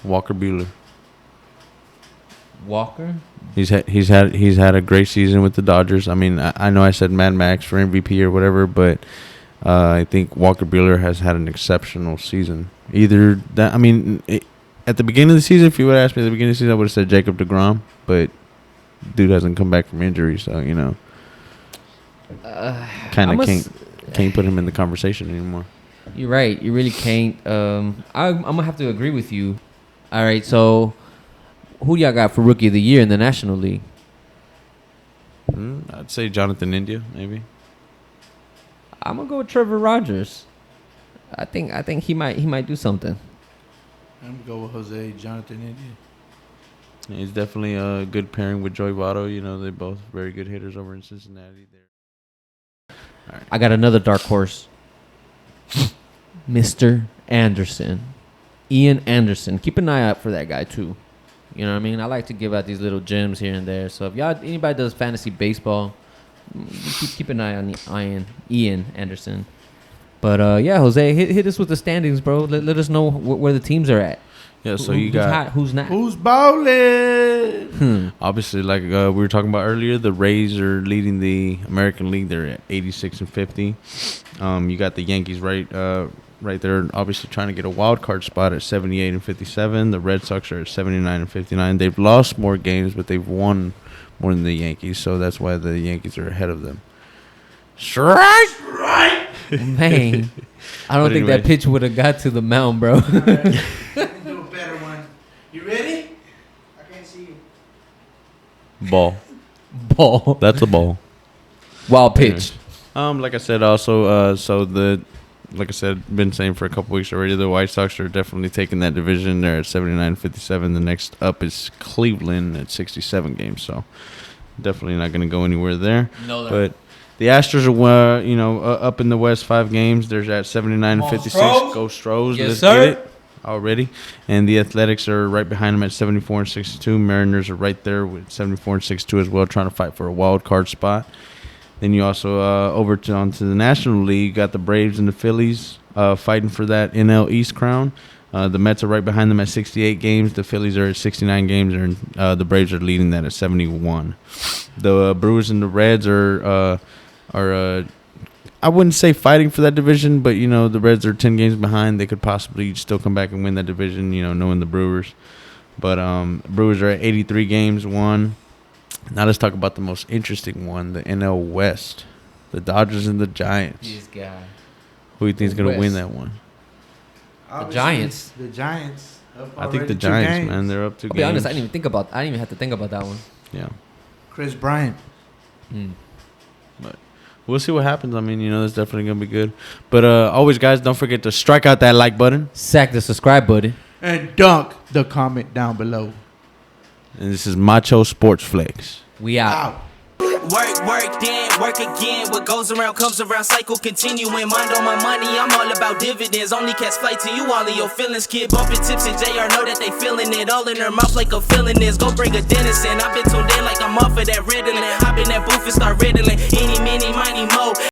Walker Buehler. Walker. He's had a great season with the Dodgers. I mean, I know I said Mad Max for MVP or whatever, but I think Walker Buehler has had an exceptional season. Either that, I mean, at the beginning of the season, if you would ask me at the beginning of the season, I would have said Jacob deGrom, but dude hasn't come back from injury, so kind of can't put him in the conversation anymore. You're right. You really can't. I'm gonna have to agree with you. All right, so who do y'all got for Rookie of the Year in the National League? I'd say Jonathan India, maybe. I'm gonna go with Trevor Rogers. I think he might do something. I'm gonna go with Jose, Jonathan India. Yeah, he's definitely a good pairing with Joey Votto. They're both very good hitters over in Cincinnati. Right. I got another dark horse. Mr. Anderson. Ian Anderson. Keep an eye out for that guy too. You know what I mean? I like to give out these little gems here and there. So if anybody does fantasy baseball, keep an eye on Ian Anderson. But yeah, Jose, hit us with the standings, bro. Let us know where the teams are at. Yeah, so you got hot, who's not? Who's bowling? Obviously, like we were talking about earlier, the Rays are leading the American League. They're at 86-50. You got the Yankees right there, obviously trying to get a wild card spot at 78-57. The Red Sox are at 79-59. They've lost more games, but they've won more than the Yankees, so that's why the Yankees are ahead of them. Right. Man, I don't think that pitch would have got to the mound, bro. Do a better one. You ready? I can't see you. Ball. That's a ball. Wild pitch. Like I said, also, like I said, been saying for a couple weeks already, the White Sox are definitely taking that division. They're at 79-57. The next up is Cleveland at 67 games. So definitely not going to go anywhere there. No, but the Astros are, up in the West 5 games. They're at 79-56. Go Stros. Yes, Let's sir. get it already. And the Athletics are right behind them at 74-62. Mariners are right there with 74-62 as well, trying to fight for a wild card spot. Then you also onto the National League, got the Braves and the Phillies fighting for that NL East crown. The Mets are right behind them at 68 games. The Phillies are at 69 games, and the Braves are leading that at 71. The Brewers and the Reds are I wouldn't say fighting for that division, but the Reds are 10 games behind. They could possibly still come back and win that division. Knowing the Brewers, but Brewers are at 83 games, won. Now let's talk about the most interesting one, the NL West, the Dodgers and the Giants. This guy. Who do you think is going to win West. that one? Obviously, Giants. The Giants. Up I think already the 2 Giants, games. man, they're up 2 I'll games. be honest, I didn't even have to think about that one. Yeah. Chris Bryant. But we'll see what happens. I mean, that's definitely going to be good. But always, guys, don't forget to strike out that like button. Sack the subscribe button. And dunk the comment down below. And this is Macho Sports Flex. We out. Out. Work, then work again. What goes around comes around, cycle continuing. Mind on my money, I'm all about dividends. Only catch flight to you, all of your feelings. Kid bumping tips and Jxxy.R know that they feeling it. All in their mouth like a feeling is. Go bring a dentist in. I've been tuned in like I'm off of that Ritalin. Hop in that booth and start riddling. Any, mini, miny, mo.